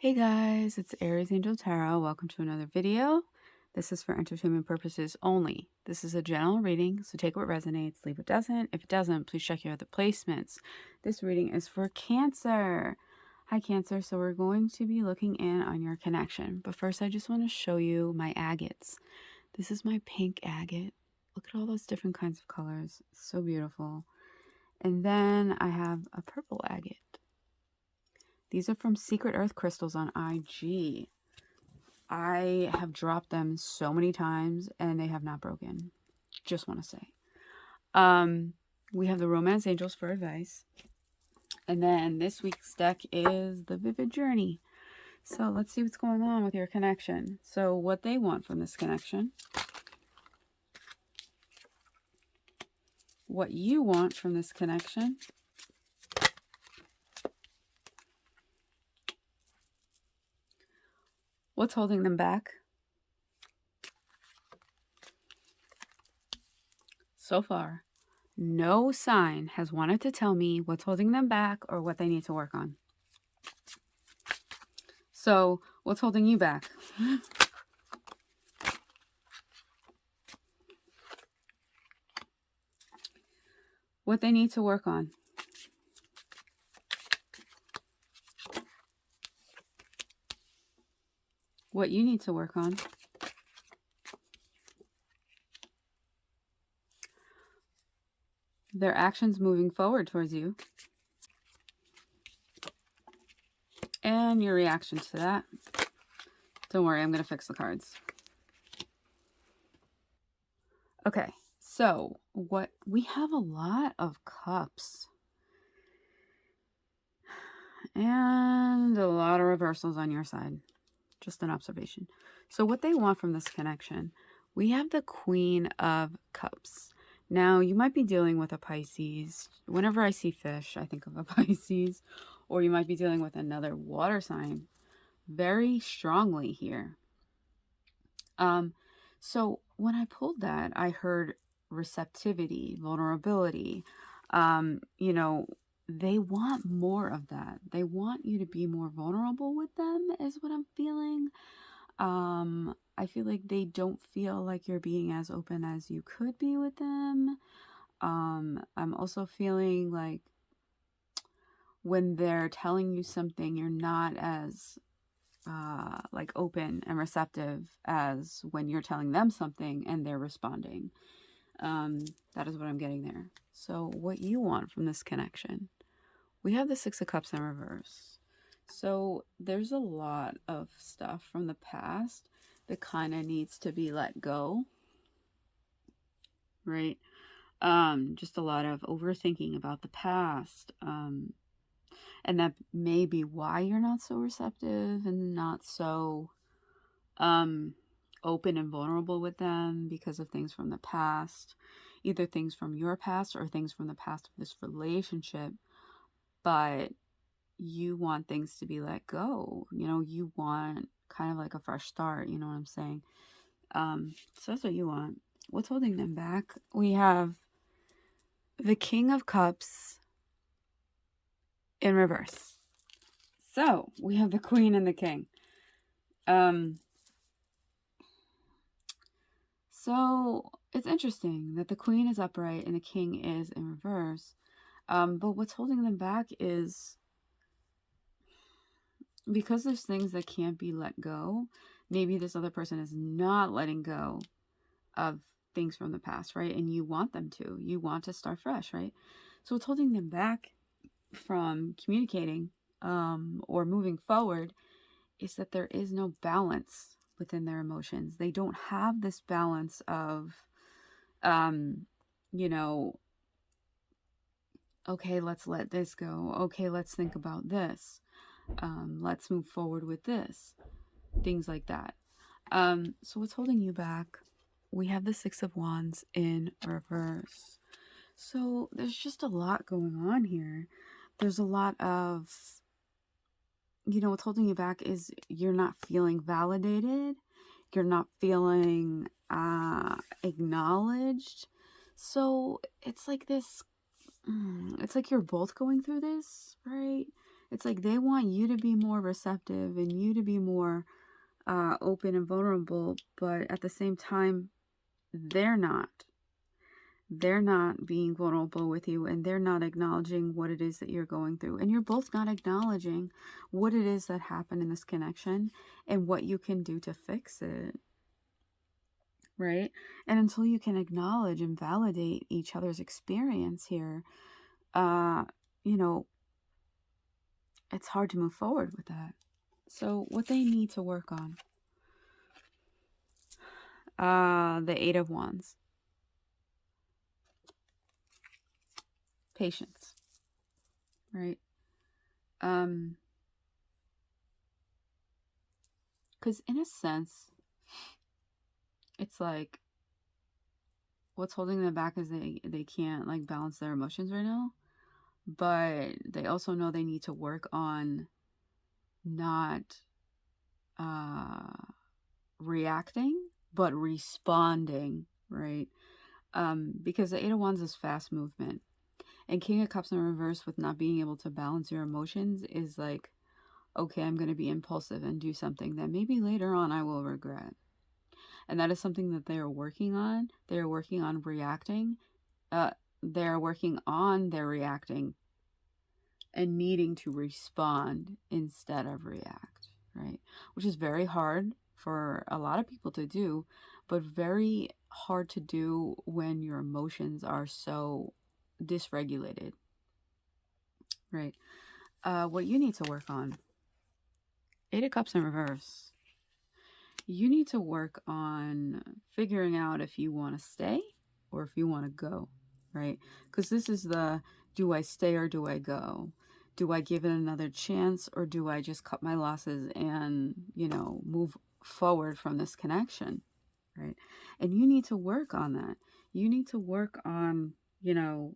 Hey guys, it's Aries Angel Tarot. Welcome to another video. This is for entertainment purposes only. This is a general reading, so take what resonates, leave what doesn't. If it doesn't, please check your other placements. This reading is for Cancer. Hi Cancer, so we're going to be looking in on your connection. But first I just want to show you my agates. This is my pink agate. Look at all those different kinds of colors. So beautiful. And then I have a purple agate. These are from Secret Earth Crystals on IG. I have dropped them so many times and they have not broken. Just want to say. We have the Romance Angels for advice. And then this week's deck is the Vivid Journey. So let's see what's going on with your connection. So what they want from this connection. What you want from this connection. What's holding them back? So far, no sign has wanted to tell me what's holding them back or what they need to work on. So, what's holding you back? What they need to work on. What you need to work on. Their actions moving forward towards you. And your reaction to that. Don't worry, I'm going to fix the cards. Okay, so what we have a lot of cups. And a lot of reversals on your side. Just an observation. So what they want from this connection, we have the Queen of Cups. Now, you might be dealing with a Pisces. Whenever I see fish, I think of a Pisces. Or you might be dealing with another water sign very strongly here. So when I pulled that, I heard receptivity, vulnerability. You know, they want more of that. They want you to be more vulnerable with them is what I'm feeling. I feel like they don't feel like you're being as open as you could be with them. I'm also feeling like when they're telling you something, you're not as like open and receptive as when you're telling them something and they're responding. That is what I'm getting there. So what you want from this connection, we have the Six of Cups in reverse. So there's a lot of stuff from the past that kind of needs to be let go, right? Just a lot of overthinking about the past. And that may be why you're not so receptive and not so open and vulnerable with them, because of things from the past, either things from your past or things from the past of this relationship. But you want things to be let go. You know, you want kind of like a fresh start. You know what I'm saying? So that's what you want. What's holding them back? We have the King of Cups in reverse. So we have the Queen and the King. So it's interesting that the Queen is upright and the King is in reverse. But what's holding them back is because there's things that can't be let go. Maybe this other person is not letting go of things from the past, right? And you want them to. You want to start fresh, right? So what's holding them back from communicating or moving forward is that there is no balance within their emotions. They don't have this balance of, you know, okay, let's let this go. Okay, let's think about this. Let's move forward with this. Things like that. So what's holding you back? We have the Six of Wands in reverse. So there's just a lot going on here. There's a lot of, you know, what's holding you back is you're not feeling validated. You're not feeling acknowledged. So it's like this, it's like you're both going through this, right? It's like they want you to be more receptive and you to be more open and vulnerable, but at the same time, they're not. They're not being vulnerable with you, and they're not acknowledging what it is that you're going through. And you're both not acknowledging what it is that happened in this connection and what you can do to fix it. Right? And until you can acknowledge and validate each other's experience here, uh, you know, it's hard to move forward with that. So what they need to work on, the Eight of Wands, patience, right? Because in a sense, it's like what's holding them back is they can't like balance their emotions right now, but they also know they need to work on not reacting but responding, right? Because the Eight of Wands is fast movement, and King of Cups in reverse with not being able to balance your emotions is like, okay, I'm going to be impulsive and do something that maybe later on I will regret. And that is something that they are working on. They are working on reacting. They're working on their reacting and needing to respond instead of react, right? Which is very hard for a lot of people to do, but very hard to do when your emotions are so dysregulated, right? What you need to work on, Eight of Cups in reverse, you need to work on figuring out if you want to stay or if you want to go, right? Because this is the, do I stay or do I go? Do I give it another chance or do I just cut my losses and, move forward from this connection, right? And you need to work on that. You need to work on, am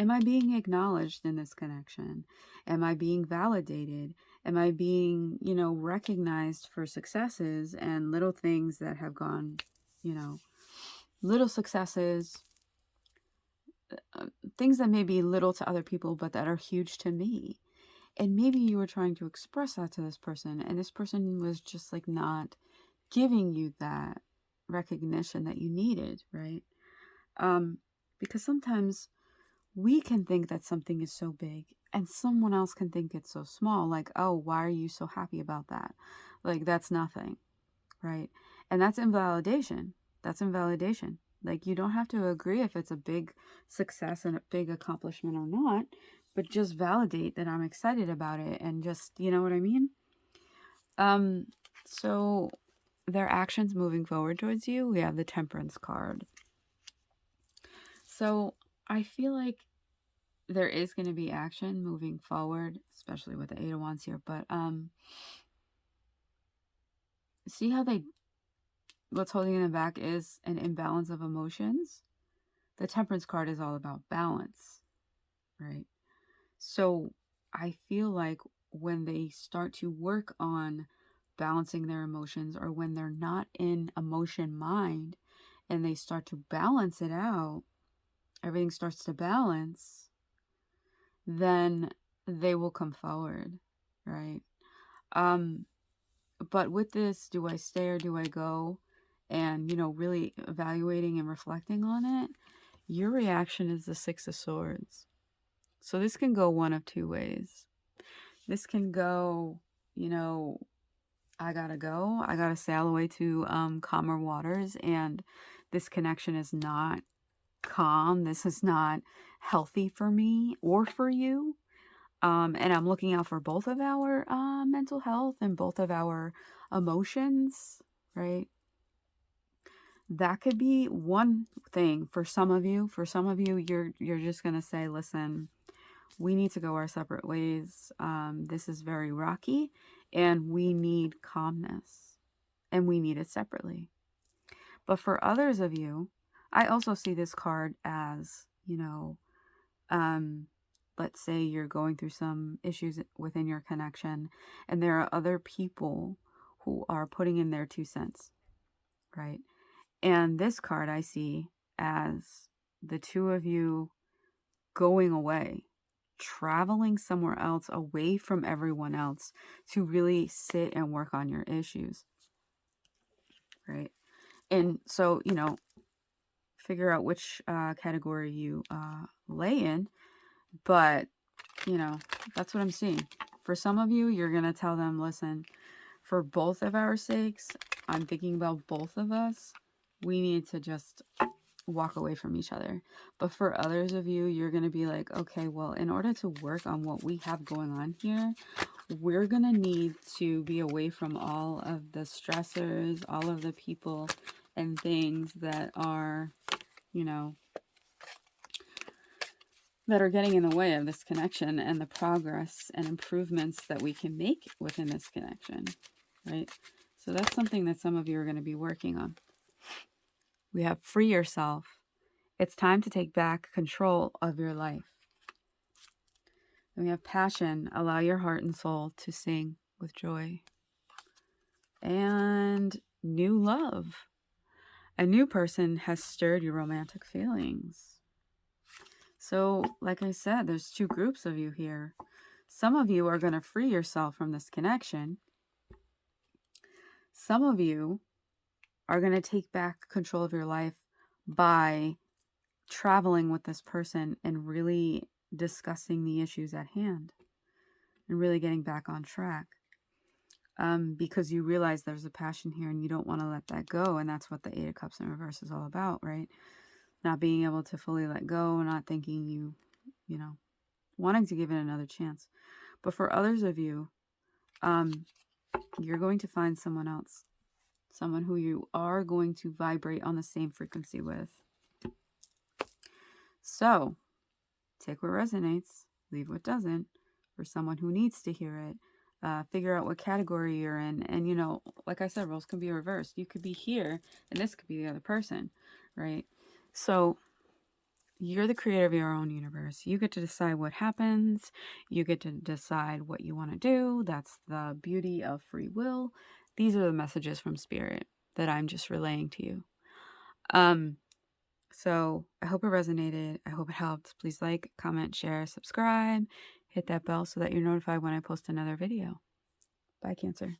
I being acknowledged in this connection? Am I being validated? Am I being, recognized for successes and little things that have gone, little successes, things that may be little to other people, but that are huge to me. And maybe you were trying to express that to this person, and this person was just like not giving you that recognition that you needed, right? Because sometimes we can think that something is so big and someone else can think it's so small. Like, oh, why are you so happy about that? Like, that's nothing, right? And that's invalidation. That's invalidation. Like, you don't have to agree if it's a big success and a big accomplishment or not, but just validate that I'm excited about it and just, you know what I mean? So their actions moving forward towards you, we have the Temperance card. So I feel like there is going to be action moving forward, especially with the Eight of Wands here. But see how what's holding them back is an imbalance of emotions. The Temperance card is all about balance, right? So I feel like when they start to work on balancing their emotions, or when they're not in emotion mind and they start to balance it out, everything starts to balance, then they will come forward, right? But with this, do I stay or do I go? And, really evaluating and reflecting on it, your reaction is the Six of Swords. So this can go one of two ways. This can go, I gotta go. I gotta sail away to calmer waters, and this connection is not calm. This is not healthy for me or for you. And I'm looking out for both of our mental health and both of our emotions, right? That could be one thing for some of you. For some of you, you're just gonna say, listen, we need to go our separate ways. This is very rocky, and we need calmness, and we need it separately. But for others of you, I also see this card as, let's say you're going through some issues within your connection, and there are other people who are putting in their 2 cents, right? And this card I see as the two of you going away, traveling somewhere else away from everyone else to really sit and work on your issues, right? And so, figure out which category you lay in. But, that's what I'm seeing. For some of you, you're going to tell them, listen, for both of our sakes, I'm thinking about both of us. We need to just walk away from each other. But for others of you, you're going to be like, okay, well, in order to work on what we have going on here, we're going to need to be away from all of the stressors, all of the people and things that are, that are getting in the way of this connection and the progress and improvements that we can make within this connection, right? So that's something that some of you are going to be working on. We have free yourself. It's time to take back control of your life. Then we have passion. Allow your heart and soul to sing with joy. And new love. A new person has stirred your romantic feelings. So, like I said, there's two groups of you here. Some of you are going to free yourself from this connection. Some of you are going to take back control of your life by traveling with this person and really discussing the issues at hand and really getting back on track. Because you realize there's a passion here and you don't want to let that go. And that's what the Eight of Cups in reverse is all about, right? Not being able to fully let go, not thinking you wanting to give it another chance. But for others of you, you're going to find someone else, someone who you are going to vibrate on the same frequency with. So take what resonates, leave what doesn't. For someone who needs to hear it, figure out what category you're in. And, like I said, roles can be reversed. You could be here and this could be the other person, right? So you're the creator of your own universe. You get to decide what happens. You get to decide what you want to do. That's the beauty of free will. These are the messages from Spirit that I'm just relaying to you. So I hope it resonated. I hope it helped. Please like, comment, share, subscribe, hit that bell so that you're notified when I post another video. Bye, Cancer.